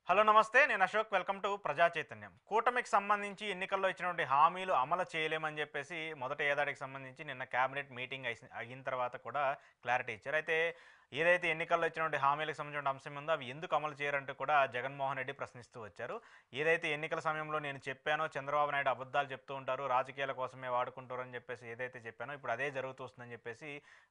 Hello నమస్తే, నేను Ashok. Welcome to ప్రజా చైతన్యం. కూటమికి సంబంధించి ఎన్నికల్లో ఇచ్చినటువంటి హామీలు అమలు చేయలేమని చెప్పేసి మొదటి ఏడాదికి సంబంధించి నిన్న కేబినెట్ మీటింగ్ అయిన తర్వాత కూడా క్లారిటీ ఇచ్చారు. అయితే ఏదైతే ఎన్నికల్లో ఇచ్చినటువంటి హామీలకు సంబంధించిన అంశం ఉందో అవి ఎందుకు అమలు చేయరంటూ కూడా జగన్మోహన్ రెడ్డి ప్రశ్నిస్తూ వచ్చారు. ఏదైతే ఎన్నికల సమయంలో నేను చెప్పానో చంద్రబాబు నాయుడు అబద్ధాలు చెప్తూ ఉంటారు, రాజకీయాల కోసమే వాడుకుంటారు అని చెప్పేసి ఏదైతే చెప్పానో ఇప్పుడు అదే జరుగుతూ వస్తుందని చెప్పేసి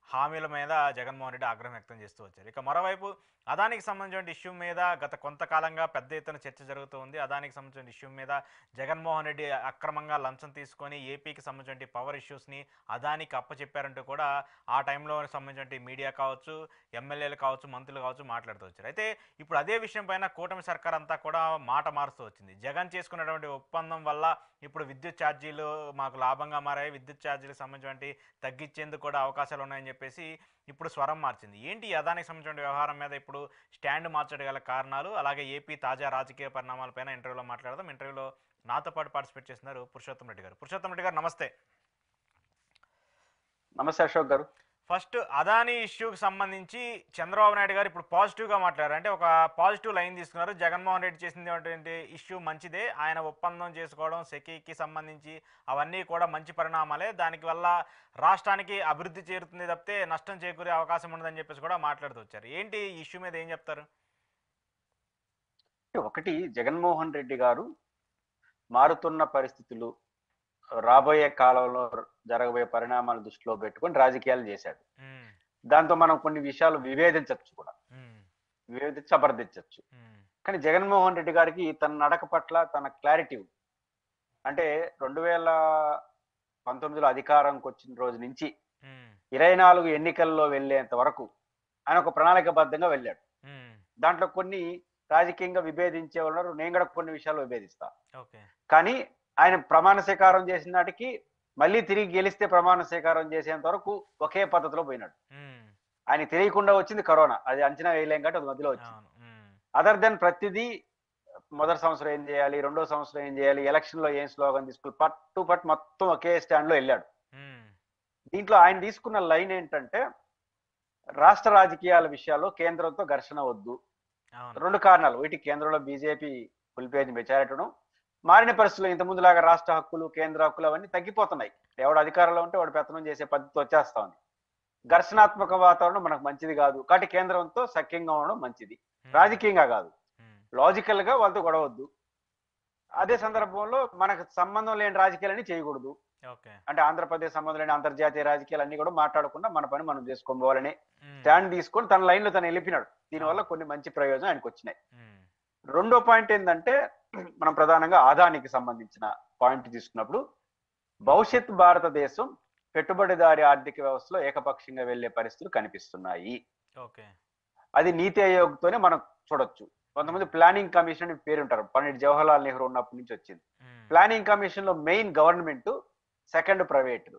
హామీల మీద జగన్మోహన్ రెడ్డి ఆగ్రహం వ్యక్తం చేస్తూ వచ్చారు. ఇక మరోవైపు అదానికి సంబంధించిన ఇష్యూ మీద గత కొంతకాలంగా పెద్ద ఎత్తున చర్చ జరుగుతూ ఉంది. అదానికి సంబంధించిన ఇష్యూ మీద జగన్మోహన్ రెడ్డి అక్రమంగా లంచం తీసుకొని ఏపీకి సంబంధించిన పవర్ ఇష్యూస్ని అదానికి అప్పచెప్పారంటూ కూడా ఆ టైంలో సంబంధించిన మీడియా కావచ్చు, ఎమ్మెల్యేలు కావచ్చు, మంత్రులు కావచ్చు మాట్లాడుతూ వచ్చారు. అయితే ఇప్పుడు అదే విషయం పైన కూటమి సర్కార్ అంతా కూడా మాట మారుస్తూ వచ్చింది. జగన్ చేసుకున్నటువంటి ఒప్పందం వల్ల ఇప్పుడు విద్యుత్ ఛార్జీలు మాకు లాభంగా మారాయి, విద్యుత్ ఛార్జీలకు సంబంధించి తగ్గించేందుకు కూడా అవకాశాలు ఉన్నాయని చెప్పేసి ఇప్పుడు స్వరం మార్చింది. ఏంటి ఈ అదానికి సంబంధించిన వ్యవహారం మీద ఇప్పుడు స్టాండ్ మార్చడం గల కారణాలు, అలాగే ఏపీ తాజా రాజకీయ పరిణామాలపైన ఇంటర్వ్యూలో మాట్లాడదాం. ఇంటర్వ్యూలో నాతో పాటు పార్టిసిపేట్ చేస్తున్నారు పురుషోత్తం రెడ్డి గారు. పురుషోత్తం రెడ్డి గారు నమస్తే. నమస్తే అశోక్ గారు. ఫస్ట్ అదానీ ఇష్యూకి సంబంధించి చంద్రబాబు నాయుడు గారు ఇప్పుడు పాజిటివ్గా మాట్లాడారు. అంటే ఒక పాజిటివ్ లైన్ తీసుకున్నారు. జగన్మోహన్ రెడ్డి చేసినటువంటి ఇష్యూ మంచిదే, ఆయన ఒప్పందం చేసుకోవడం సెకీకి సంబంధించి అవన్నీ కూడా మంచి పరిణామాలే, దానికి వల్ల రాష్ట్రానికి అభివృద్ధి చేరుతుంది తప్పితే నష్టం చేకూరే అవకాశం ఉండదని చెప్పేసి కూడా మాట్లాడుతూ వచ్చారు. ఏంటి ఈ ఇష్యూ మీద ఏం చెప్తారు? ఒకటి, జగన్మోహన్ రెడ్డి గారు మారుతున్న పరిస్థితులు, రాబోయే కాలంలో జరగబోయే పరిణామాలు దృష్టిలో పెట్టుకొని రాజకీయాలు చేశాడు. ఉమ్, దాంతో మనం కొన్ని విషయాలు విభేదించవచ్చు కూడా, ఉమ్, విభేదించి అభ్యర్థించవచ్చు. ఉమ్, కానీ జగన్మోహన్ రెడ్డి గారికి తన నడక పట్ల తన క్లారిటీ ఉంది. అంటే 2019లో అధికారంకి వచ్చిన రోజు నుంచి ఉమ్, 24 ఎన్నికల్లో వెళ్ళేంత వరకు ఆయన ఒక ప్రణాళికబద్ధంగా వెళ్ళాడు. ఉమ్, దాంట్లో కొన్ని రాజకీయంగా విభేదించే ఉన్నారు, నేను కూడా కొన్ని విషయాలు విభేదిస్తా. ఓకే. కానీ ఆయన ప్రమాణ స్వీకారం చేసిన నాటికి మళ్ళీ తిరిగి గెలిస్తే ప్రమాణ స్వీకారం చేసేంత వరకు ఒకే పద్ధతిలో పోయినాడు. ఉమ్, ఆయన తెలియకుండా వచ్చింది కరోనా, అది అంచనా వేయలేం కాబట్టి అది మధ్యలో వచ్చింది. అవును. ఉమ్, అదర్ దెన్ ప్రతిదీ మొదటి సంవత్సరం ఏం చేయాలి, రెండో సంవత్సరం ఏం చేయాలి, ఎలక్షన్ లో ఏం స్లోగన్ తీసుకుని పట్టు మొత్తం ఒకే స్టాండ్ లో వెళ్ళాడు. ఉమ్, దీంట్లో ఆయన తీసుకున్న లైన్ ఏంటంటే, రాష్ట్ర రాజకీయాల విషయాల్లో కేంద్రంతో ఘర్షణ వద్దు. అవును. రెండు కారణాలు: ఒకటి, కేంద్రంలో బీజేపీ ఫుల్ పేజ్ మెజారిటీను, మారిన పరిస్థితుల్లో ఇంతకుముందులాగా రాష్ట్ర హక్కులు, కేంద్ర హక్కులు అవన్నీ తగ్గిపోతున్నాయి. ఎవడు అధికారంలో ఉంటే వాడు పెత్తనం చేసే పద్ధతి వచ్చేస్తా ఉంది. ఘర్షణాత్మక వాతావరణం మనకు మంచిది కాదు, కాబట్టి కేంద్రంతో సఖ్యంగా ఉండడం మంచిది. రాజకీయంగా కాదు, లాజికల్ గా వాళ్ళతో గొడవద్దు. అదే సందర్భంలో మనకు సంబంధం లేని రాజకీయాలన్నీ చేయకూడదు. ఓకే. అంటే ఆంధ్రప్రదేశ్ సంబంధం లేని అంతర్జాతీయ రాజకీయాలు అన్ని కూడా మాట్లాడకుండా మన పని మనం చేసుకోవాలని స్టాండ్ తీసుకొని తన లైన్ లో తను వెళ్ళిపోయినాడు. దీనివల్ల కొన్ని మంచి ప్రయోజనం ఆయనకు వచ్చినాయి. రెండో పాయింట్ ఏంటంటే, మనం ప్రధానంగా ఆదానికి సంబంధించిన పాయింట్ తీసుకున్నప్పుడు, భవిష్యత్ భారతదేశం పెట్టుబడిదారి ఆర్థిక వ్యవస్థలో ఏకపక్షంగా వెళ్లే పరిస్థితులు కనిపిస్తున్నాయి. ఓకే. అది నీతి ఆయోగ్తోనే మనం చూడొచ్చు. కొంతమంది ప్లానింగ్ కమిషన్ అని పేరుంటారు, పండిట్ జవహర్లాల్ నెహ్రూ ఉన్నప్పటి నుంచి వచ్చింది. ప్లానింగ్ కమిషన్ లో మెయిన్ గవర్నమెంట్, సెకండ్ ప్రైవేట్,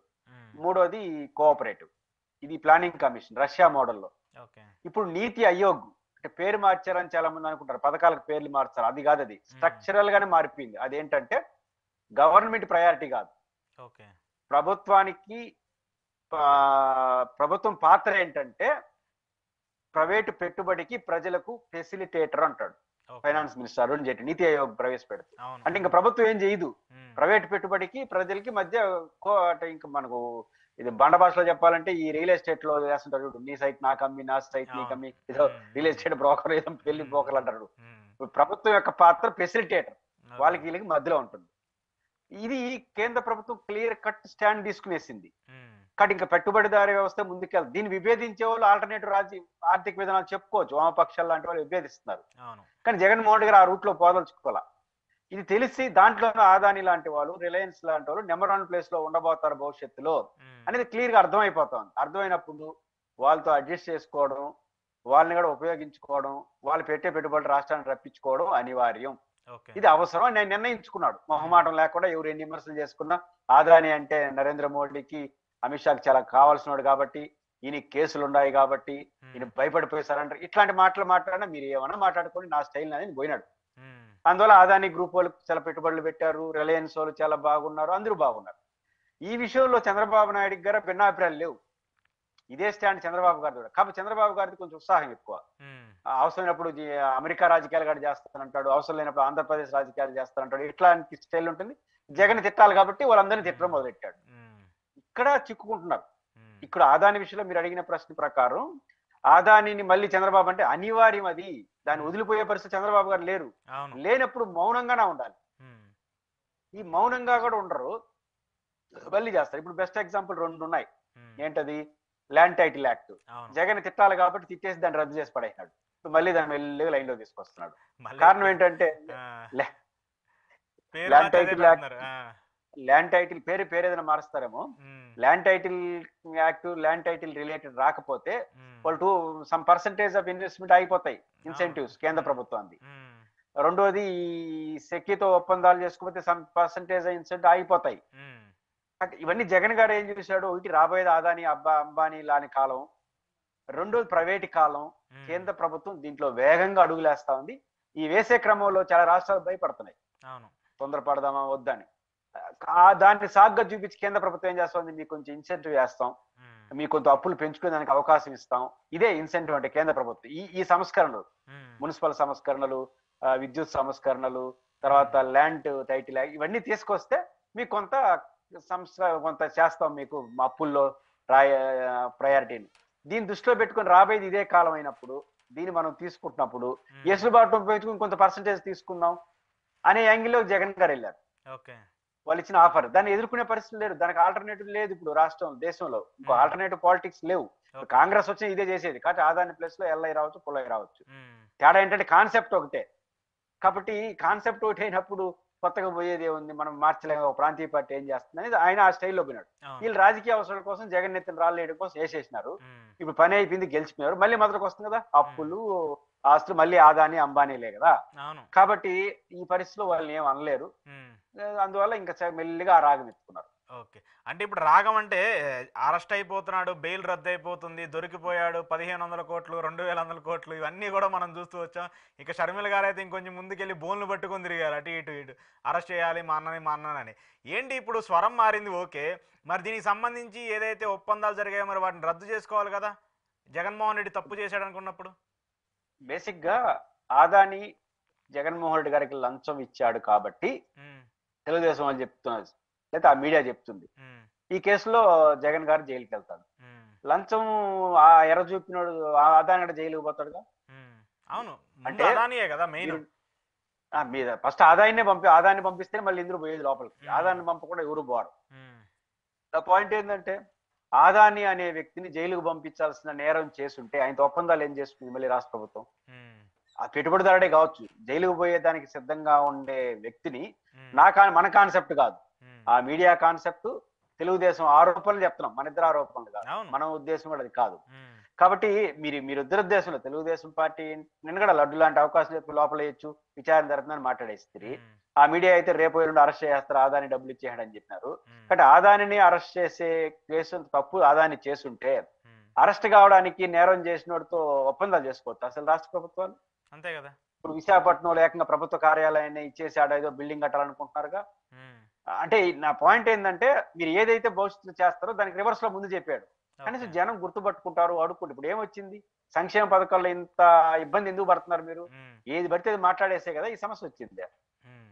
మూడోది కోఆపరేటివ్. ఇది ప్లానింగ్ కమిషన్ రష్యా మోడల్లో. ఇప్పుడు నీతి ఆయోగ్ అంటే పేరు మార్చారని చాలా మంది అనుకుంటారు, పథకాలకు పేర్లు మార్చారు. అది కాదు, అది స్ట్రక్చరల్ గానే మారిపోయింది. అదేంటంటే, గవర్నమెంట్ ప్రయారిటీ కాదు, ప్రభుత్వానికి ప్రభుత్వం పాత్ర ఏంటంటే ప్రైవేటు పెట్టుబడికి ప్రజలకు ఫెసిలిటేటర్ అంటాడు ఫైనాన్స్ మినిస్టర్ అరుణ్ జైట్లీ నీతి ఆయోగ్ ప్రవేశపెడుతుంది. అంటే ఇంకా ప్రభుత్వం ఏం చేయదు, ప్రైవేట్ పెట్టుబడికి ప్రజలకి మధ్య అంటే ఇంకా మనకు ఇది బండ భాషలో చెప్పాలంటే, ఈ రియల్ ఎస్టేట్ లో చేస్తుంటారు, నీ సైట్ నాకు అమ్మి, నా సైట్ నీకు అమ్మి, ఏదో రియల్ ఎస్టేట్ బ్రోకర్, ఏదో పెళ్లి బ్రోకర్లు అంటారు. ప్రభుత్వం యొక్క పాత్ర ఫెసిలిటేటర్, వాళ్ళకి వీళ్ళకి మధ్యలో ఉంటుంది. ఇది కేంద్ర ప్రభుత్వం క్లియర్ కట్ స్టాండ్ తీసుకునేసింది. కాబట్టి ఇంకా పెట్టుబడిదారీ వ్యవస్థ ముందుకెళ్ళదు. దీన్ని విభేదించే వాళ్ళు ఆల్టర్నేటివ్ ఆర్థిక విధానాలు చెప్పుకోవచ్చు, వామపక్షాలు లాంటి వాళ్ళు విభేదిస్తున్నారు. కానీ జగన్మోహన్ రెడ్డి గారు ఆ రూట్ లో పోదలుచుకోవాలా. ఇది తెలిసి దాంట్లోనూ ఆదాని లాంటి వాళ్ళు, రిలయన్స్ లాంటి వాళ్ళు నెంబర్ 1 ప్లేస్ లో ఉండబోతారు భవిష్యత్తులో అనేది క్లియర్ గా అర్థమైపోతుంది. అర్థమైనప్పుడు వాళ్ళతో అడ్జస్ట్ చేసుకోవడం, వాళ్ళని కూడా ఉపయోగించుకోవడం, వాళ్ళు పెట్టే పెట్టుబడులు రాష్ట్రాన్ని రప్పించుకోవడం అనివార్యం. ఇది అవసరం అని నేను నిర్ణయించుకున్నాడు. మొహమాటం లేకుండా ఎవరు ఎన్ని విమర్శలు చేసుకున్నా, ఆదాని అంటే నరేంద్ర మోడీకి, అమిత్ షాకి చాలా కావాల్సినాడు కాబట్టి, ఈయన కేసులు ఉన్నాయి కాబట్టి ఈయన భయపడిపోయేసారంటారు. ఇట్లాంటి మాటలు మాట్లాడినా మీరు ఏమన్నా మాట్లాడుకొని నా స్టైల్ అనేది పోయినాడు. అందువల్ల ఆదాని గ్రూప్ వాళ్ళు చాలా పెట్టుబడులు పెట్టారు, రిలయన్స్ వాళ్ళు చాలా బాగున్నారు, అందరూ బాగున్నారు. ఈ విషయంలో చంద్రబాబు నాయుడు గారు భిన్నాభిప్రాయాలు లేవు. ఇదే స్టాండ్ చంద్రబాబు గారిది కూడా. కాబట్టి చంద్రబాబు గారిది కొంచెం ఉత్సాహం ఎక్కువ. అవసరమైనప్పుడు అమెరికా రాజకీయాలు కూడా చేస్తానంటాడు, అవసరం లేనప్పుడు ఆంధ్రప్రదేశ్ రాజకీయాలు చేస్తానంటాడు. ఇట్లాంటి స్టైల్ ఉంటుంది. జగన్ తిట్టాలి కాబట్టి వాళ్ళందరినీ తిట్టడం మొదలెట్టాడు. ఇక్కడ చిక్కుకుంటున్నారు. ఇక్కడ ఆదాని విషయంలో మీరు అడిగిన ప్రశ్న ప్రకారం ఆదానిని మళ్ళీ చంద్రబాబు అంటే అనివార్యం, అది దాన్ని వదిలిపోయే పరిస్థితి చంద్రబాబు గారు లేరు. లేనప్పుడు మౌనంగానే ఉండాలి. ఈ మౌనంగా కూడా ఉండరు, మళ్ళీ చేస్తారు. ఇప్పుడు బెస్ట్ ఎగ్జాంపుల్ 2 ఉన్నాయి. ఏంటది? Land title act. జగన్ తిట్టాలి కాబట్టి తిట్టేసి దాన్ని రద్దు చేసి పడేసినాడు. మళ్ళీ దాన్ని మెల్లిగా లైన్ లో తీసుకొస్తున్నాడు. కారణం ఏంటంటే ల్యాండ్ టైటిల్ పేరు ఏదైనా మారుస్తారేమో, land title act, land title related రాకపోతే వాళ్ళు సమ్ పర్సంటేజ్ ఆఫ్ ఇన్వెస్ట్మెంట్ అయిపోతాయి, ఇన్సెంటివ్స్ కేంద్ర ప్రభుత్వానికి. రెండోది ఈ సెక్యూతో ఒప్పందాలు చేసుకోకపోతే సమ్ పర్సంటేజ్ ఇన్సెంటివ్ అయిపోతాయి. ఇవన్నీ జగన్ గారు ఏం చేశాడు? ఒకటి రాబోయేది ఆదాని అంబానీ లాని కాలం, రెండోది ప్రైవేట్ కాలం. కేంద్ర ప్రభుత్వం దీంట్లో వేగంగా అడుగులేస్తా ఉంది. ఈ వేసే క్రమంలో చాలా రాష్ట్రాలు భయపడుతున్నాయి, తొందరపడదామా వద్దని. దాన్ని సాగ్గా చూపించి కేంద్ర ప్రభుత్వం ఏం చేస్తుంది? మీకు కొంచెం ఇన్సెంటివ్ వేస్తాం, మీకు కొంత అప్పులు పెంచుకునేదానికి అవకాశం ఇస్తాం. ఇదే ఇన్సెంటివ్ అంటే కేంద్ర ప్రభుత్వం. ఈ సంస్కరణలు, మున్సిపల్ సంస్కరణలు, విద్యుత్ సంస్కరణలు, తర్వాత ల్యాండ్ టైటిల్ ఇవన్నీ తీసుకొస్తే మీకు కొంత చేస్తాం, మీకు అప్పుల్లో ప్రయారిటీని. దీన్ని దృష్టిలో పెట్టుకుని రాబోయేది ఇదే కాలం అయినప్పుడు దీన్ని మనం తీసుకుంటున్నప్పుడు ఎసులుబాటు ఉపయోగించుకుని కొంత పర్సంటేజ్ తీసుకుందాం అనే యాంగిల్లో జగన్ గారు వెళ్ళారు. వాళ్ళు ఇచ్చిన ఆఫర్ దాన్ని ఎదుర్కొనే పరిస్థితి లేదు, దానికి ఆల్టర్నేటివ్ లేదు. ఇప్పుడు దేశంలో ఇంకో ఆల్టర్నేటివ్ పాలిటిక్స్ లేవు. కాంగ్రెస్ వచ్చి ఇదే చేసేది, కాబట్టి ఆదాని ప్లేస్ లో ఎల్ఐ రావచ్చు, పుల్లై రావచ్చు. తేడా ఏంటంటే కాన్సెప్ట్ ఒకటే. కాబట్టి కాన్సెప్ట్ ఒకటి అయినప్పుడు కొత్తగా పోయేది ఉంది, మనం మార్చలేము. ఒక ప్రాంతీయ పార్టీ ఏం చేస్తుంది అనేది ఆయన ఆ స్టైల్లో పోయినాడు. వీళ్ళు రాజకీయ అవసరాల కోసం జగన్ నెత్తిన రాళ్ళేయడం కోసం వేసేసినారు. ఇప్పుడు పని అయిపోయింది, గెలిచిపోయారు. మళ్ళీ మొదటికి వస్తుంది కదా అప్పులు, ఆస్తులు, మళ్ళీ ఆదాని అంబానీలే కదా. కాబట్టి ఈ పరిస్థితిలో వాళ్ళని ఏం అనలేరు. అందువల్ల ఇంకా మెల్లిగా ఆ రాగం ఎత్తుకున్నారు. ఓకే, అంటే ఇప్పుడు రాగం అంటే అరెస్ట్ అయిపోతున్నాడు, బెయిల్ రద్దు అయిపోతుంది, దొరికిపోయాడు, 1500 కోట్లు, 2100 కోట్లు, ఇవన్నీ కూడా మనం చూస్తూ వచ్చాం. ఇక షర్మిల గారు అయితే ఇంకొంచెం ముందుకెళ్ళి బోన్లు పట్టుకొని తిరిగారు, అటు ఇటు అరెస్ట్ చేయాలి మా అన్నని. ఏంటి ఇప్పుడు స్వరం మారింది? ఓకే, మరి దీనికి సంబంధించి ఏదైతే ఒప్పందాలు జరిగాయో మరి వాటిని రద్దు చేసుకోవాలి కదా జగన్మోహన్ రెడ్డి తప్పు చేశాడు అనుకున్నప్పుడు. బేసిక్ గా ఆదాని జగన్మోహన్ రెడ్డి గారికి లంచం ఇచ్చాడు కాబట్టి తెలుగుదేశం వాళ్ళు చెప్తున్నారు, లేదా ఆ మీడియా చెప్తుంది, ఈ కేసులో జగన్ గారు జైలుకి వెళ్తాడు. లంచం ఆ ఎర్ర చూపినోడు ఆదాని జైలుకి పోతాడుగా. అవును, అంటే అదానియే కదా మెయిన్. మీద ఫస్ట్ ఆదాన్ని పంపిస్తే మళ్ళీ ఇందులో పోయేది లోపలికి. ఆదాన్ని పంపకుండా ఎవరు పోరు. పాయింట్ ఏంటంటే ఆదాని అనే వ్యక్తిని జైలుకు పంపించాల్సిన నేరం చేసుంటే ఆయనతో ఒప్పందాలు ఏం చేసుకుంది మళ్ళీ రాష్ట్ర ప్రభుత్వం? ఆ పెట్టుబడిదారుడే కావచ్చు, జైలుకు పోయేదానికి సిద్ధంగా ఉండే వ్యక్తిని మన కాన్సెప్ట్ కాదు, ఆ మీడియా కాన్సెప్ట్, తెలుగుదేశం ఆరోపణలు చెప్తున్నాం, మన ఇద్దరు ఆరోపణలు కాదు, మన ఉద్దేశం కూడా అది కాదు. కాబట్టి మీరిద్దరు ఉద్దేశంలో తెలుగుదేశం పార్టీ నిన్న కూడా లడ్డు లాంటి అవకాశం చెప్పి లోపల వేయచ్చు, విచారణ జరుగుతుందని మాట్లాడేస్తుంది. ఆ మీడియా అయితే రేపు ఎల్లుండి అరెస్ట్ చేస్తారు, ఆదాని డబ్బులు ఇచ్చేయడని చెప్పినారు. కాబట్టి ఆదానిని అరెస్ట్ చేసే కేసు తప్పు ఆదాని చేసుంటే అరెస్ట్ కావడానికి నేరం చేసినోడితో ఒప్పందాలు చేసుకోవచ్చు అసలు రాష్ట్ర ప్రభుత్వాలు. అంతే కదా. ఇప్పుడు విశాఖపట్నంలో ఏకంగా ప్రభుత్వ కార్యాలయాన్ని ఇచ్చేసాడు, ఏదో బిల్డింగ్ కట్టాలనుకుంటున్నారుగా. అంటే నా పాయింట్ ఏంటంటే మీరు ఏదైతే భవిష్యత్తులో చేస్తారో దానికి రివర్స్ లో ముందు చెప్పాడు. కనీసం జనం గుర్తుపట్టుకుంటారు, అడుక్కుంటారు. ఇప్పుడు ఏమొచ్చింది? సంక్షేమ పథకాల్లో ఇంత ఇబ్బంది ఎందుకు పడుతున్నారు మీరు? ఏది పడితే అది మాట్లాడేసే కదా ఈ సమస్య వచ్చింది.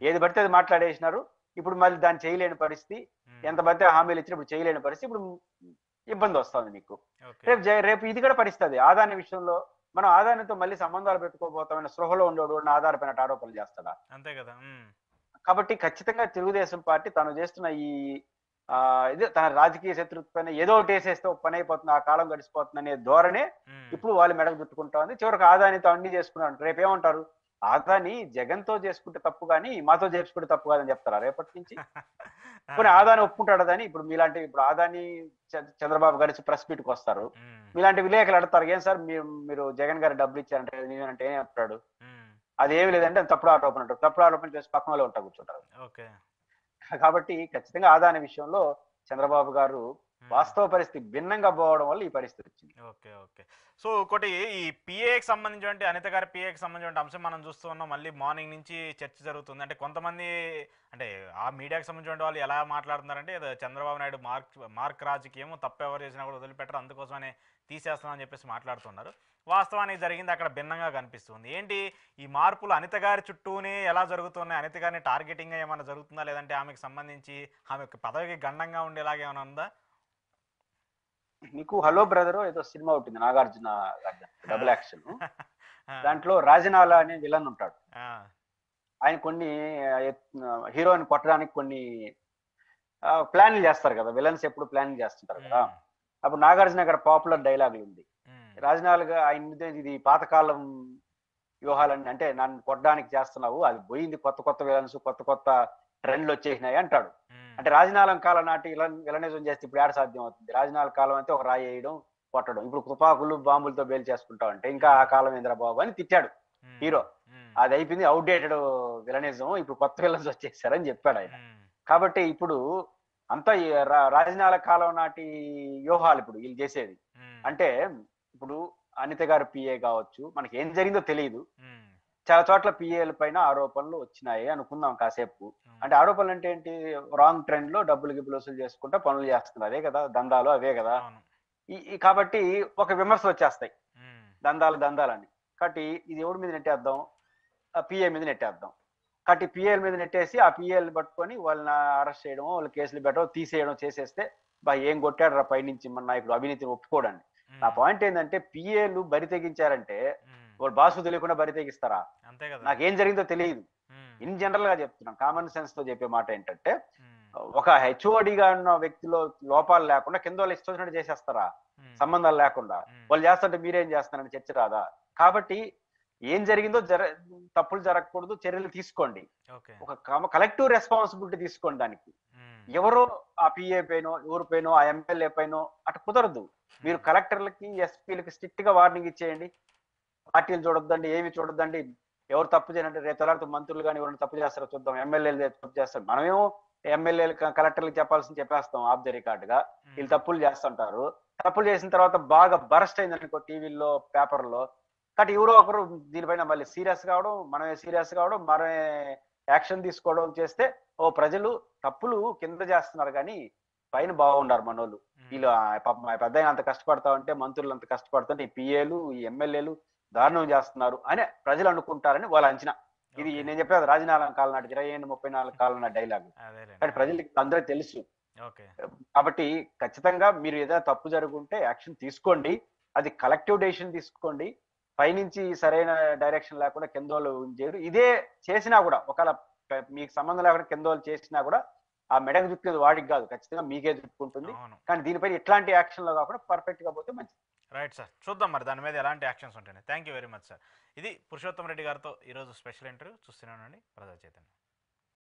ఏది పడితే అది మాట్లాడేసినారు. ఇప్పుడు మళ్ళీ దాన్ని చేయలేని పరిస్థితి, ఎంత పడితే హామీలు ఇచ్చినప్పుడు చేయలేని పరిస్థితి, ఇప్పుడు ఇబ్బంది వస్తుంది మీకు. రేపు ఇది కూడా పరిస్థితి. ఆదాని విషయంలో మనం ఆదానితో మళ్ళీ సంబంధాలు పెట్టుకోబోతామని స్పృహలో ఉండేవాడు ఆధారపడిన ఆరోపణలు చేస్తాడా? అంతే కదా. కాబట్టి ఖచ్చితంగా తెలుగుదేశం పార్టీ తను చేస్తున్న ఈ ఇది తన రాజకీయ శత్రుత్వం ఏదో ఒకటి వేసేస్తే పని అయిపోతుంది, ఆ కాలం గడిచిపోతుంది అనే ధోరణే ఇప్పుడు వాళ్ళు మెడకు చుట్టుకుంటా ఉంది. చివరికి ఆదానితో అన్ని చేసుకున్నాడు. రేపు ఏమంటారు? ఆదాని జగన్ తో చేసుకుంటే తప్పు కానీ మాతో చేసుకుంటే తప్పు కాదని చెప్తారా రేపటి నుంచి? కొన్ని ఆదాని ఒప్పుకుంటాడు అని. ఇప్పుడు మీలాంటి ఇప్పుడు ఆదాని చంద్రబాబు గారి ప్రెస్ మీట్కి వస్తారు, మీలాంటి విలేకరులు అడతారు, ఏం సార్ మీరు జగన్ గారి డబ్బులు ఇచ్చారంటే నేనంటే ఏం చెప్తాడు? అదేమి లేదంటే తప్పుడు ఆరోపణ అంటారు. తప్పుడు ఆరోపణ చేసి పక్కన వాళ్ళు ఉంటా కూర్చుంటారు. కాబట్టి ఖచ్చితంగా ఆదాని విషయంలో చంద్రబాబు గారు వాస్తవ పరిస్థితి భిన్నంగా పోవడం వల్ల ఈ పరిస్థితి వచ్చింది. ఓకే. ఓకే. సో, ఒకటి ఈ పీఏకి సంబంధించినటువంటి అనిత గారి పీఏకి సంబంధించిన అంశం మనం చూస్తూ ఉన్నాం. మళ్ళీ మార్నింగ్ నుంచి చర్చ జరుగుతుంది. అంటే కొంతమంది అంటే ఆ మీడియాకి సంబంధించిన వాళ్ళు ఎలా మాట్లాడుతున్నారంటే ఏదో చంద్రబాబు నాయుడు మార్క్ రాజకీయం తప్పెవరు చేసినా కూడా వదిలిపెట్టరు. అందుకోసమనే తీసేస్తున్నామని చెప్పేసి మాట్లాడుతున్నారు. వాస్తవానికి జరిగింది అక్కడ భిన్నంగా కనిపిస్తుంది. ఏంటి ఈ మార్పులు అనిత గారి చుట్టూనే ఎలా జరుగుతున్నాయి? అనిత గారిని టార్గెటింగ్‌గా ఏమన్నా జరుగుతుందా? లేదంటే ఆమెకు సంబంధించి ఆమె పదవికి గండంగా ఉండేలాగా ఏమైనా ఉందా? నీకు హలో బ్రదర్ ఏదో సినిమా ఉంటుంది నాగార్జున గారిది డబుల్ యాక్షన్. ఆ! దాంట్లో రాజనాల అనే విలన్ ఉంటాడు. ఆ! ఆయన కొన్ని హీరోని కొట్టడానికి కొన్ని ప్లాన్లు చేస్తారు కదా, విలన్స్ ఎప్పుడు ప్లాన్ చేస్తుంటారు కదా. హ్మ్. అప్పుడు నాగార్జున గారి పాపులర్ డైలాగులు ఉంది. హ్మ్. రాజనాలుగా ఆయన మీద ఇది పాతకాలం వ్యూహాలన్నీ, అంటే నన్ను కొట్టడానికి చేస్తున్నావు, అది పోయింది, కొత్త కొత్త విలన్స్ కొత్త కొత్త ట్రెండ్లు వచ్చేసినాయి అంటాడు. హ్మ్. అంటే రాజనాలం కాలం నాటి విలనిజం చేస్తే ఇప్పుడు ఏడ సాధ్యం అవుతుంది? రాజనాల కాలం అయితే ఒక రాయి వేయడం, కొట్టడం, ఇప్పుడు తుపాకులు బాంబులతో బేల్ చేసుకుంటా అంటే ఇంకా ఆ కాలం ఏంద్రా బాబు అని తిట్టాడు హ్మ్. హీరో. హ్మ్. అది అయిపోయింది, అవుట్డేటెడ్ విలనిజం, ఇప్పుడు కొత్త విలన్స్ వచ్చేసారని చెప్పాడు ఆయన. హ్మ్. కాబట్టి ఇప్పుడు అంతా ఈ రాజనాల కాలం నాటి వ్యూహాలు ఇప్పుడు వీళ్ళు చేసేది. హ్మ్. అంటే ఇప్పుడు అనిత గారు పిఏ కావచ్చు, మనకి ఏం జరిగిందో తెలియదు. హ్మ్. చాలా చోట్ల పిఏల పైన ఆరోపణలు వచ్చినాయి అనుకుందాం కాసేపు. హ్మ్. అంటే ఆరోపణలు అంటే ఏంటి? రాంగ్ ట్రెండ్ లో డబ్బులు గిబ్బులు వసూలు చేసుకుంటా పనులు చేస్తున్నారు, అదే కదా దందాలు, అవే కదా. అవును. కాబట్టి ఒక విమర్శలు వచ్చేస్తాయి, హ్మ్. దందాలని. కాబట్టి ఇది ఎవరి మీద నెట్టేద్దాం? ఆ పిఏ మీద నెట్టేద్దాం. కాబట్టి పిఏల మీద నెట్టేసి ఆ పిఏలు పట్టుకొని వాళ్ళని అరెస్ట్ చేయడం, వాళ్ళు కేసులు పెట్టడం, తీసేయడం చేసేస్తే ఏం కొట్టాడు రా పైనుంచి మన నాయకుడు, అవినీతిని ఒప్పుకోడండి. నా హ్మ్. పాయింట్ ఏంటంటే పిఏలు బరి తెగించారంటే హ్మ్. వాళ్ళు బాసు తెలియకుండా బరి తెగిస్తారా? అంతే కదా! నాకేం జరిగిందో తెలియదు. హ్మ్. ఇన్ జనరల్ గా చెప్తున్నాను, కామన్ సెన్స్ తో చెప్పే మాట ఏంటంటే హ్మ్. ఒక హెచ్ఓడిగా ఉన్న వ్యక్తిలో లోపాలు లేకుండా కింద వాళ్ళు ఇష్టం వచ్చినట్టు చేసేస్తారా? హ్మ్. సంబంధాలు లేకుండా హ్మ్. వాళ్ళు చేస్తుంటే మీరేం చేస్తున్నారని చర్చ రాదా? కాబట్టి ఏం జరిగిందో తప్పులు జరగకూడదు, చర్యలు తీసుకోండి. ఓకే. ఒక కలెక్టివ్ రెస్పాన్సిబిలిటీ తీసుకోండి దానికి. హ్మ్. ఎవరో ఆ పిఏ పైనో ఎవరి పైనో ఆ ఎమ్మెల్యే పైనో అటు కుదరదు. మీరు హ్మ్. కలెక్టర్లకి ఎస్పీలకి స్ట్రిక్ట్ గా వార్నింగ్ ఇచ్చేయండి. పార్టీలు చూడొద్దండి, ఏమి చూడొద్దండి. ఎవరు తప్పు చేయనంటే రేపు తలారితో మంత్రులు కానీ ఎవరైనా తప్పు చేస్తారో చూద్దాం, ఎమ్మెల్యేలు తప్పు చేస్తారు, మనమేమో ఎమ్మెల్యేలు కలెక్టర్లకు చెప్పాల్సింది చెప్పేస్తాం ఆఫ్ ద రికార్డ్ గా. వీళ్ళు హ్మ్. తప్పులు చేస్తుంటారు. తప్పులు చేసిన తర్వాత బాగా బరస్ట్ అయింది అనుకో టీవీల్లో పేపర్లో, కాబట్టి ఎవరో ఒకరు దీనిపైన మళ్ళీ సీరియస్ కావడం, మనమే సీరియస్ కావడం, మనమే యాక్షన్ తీసుకోవడం చేస్తే ఓ ప్రజలు తప్పులు కింద చేస్తున్నారు కానీ పైన బాగుండారు మనోళ్ళు. వీళ్ళు హ్మ్. పాపం ఆ పెద్ద అంత కష్టపడతా ఉంటే, మంత్రులు అంత కష్టపడుతుంటే ఈ పిఏలు ఈ ఎమ్మెల్యేలు దారుణం చేస్తున్నారు అని ప్రజలు అనుకుంటారని వాళ్ళ అంచనా. ఇది ఓకే. నేను చెప్పేది రాజనాలం కాలం నాటి 34 కాలం నాటి డైలాగ్. అదేలెండి. కానీ ప్రజలకి అందరూ తెలుసు. ఓకే. కాబట్టి ఖచ్చితంగా మీరు ఏదైనా తప్పు జరుగుంటే యాక్షన్ తీసుకోండి. అది కలెక్టివ్ డెసిషన్ తీసుకోండి. పైనుంచి సరైన డైరెక్షన్ లేకుండా కిందోళ్ళు చేయరు. ఇదే చేసినా కూడా ఒకవేళ మీకు సంబంధం లేకుండా కిందోళ్ళు చేసినా కూడా ఆ మెడకు చుట్టేది వాడికి కాదు, ఖచ్చితంగా మీకే చుట్టుకుంటుంది. అవును. కానీ దీనిపైన ఇట్లాంటి యాక్షన్‌లో కాకుండా పర్ఫెక్ట్‌గా పోతే మంచిది. Right sir. చూద్దాం మరి దాని మీద ఎలాంటి యాక్షన్స్ ఉంటాయని. Thank you very much sir. ఇది పురుషోత్తమ్ రెడ్డి గారితో ఈరోజు స్పెషల్ ఇంటర్వ్యూ. చూస్తూనే ఉండండి ప్రజా చైతన్యం.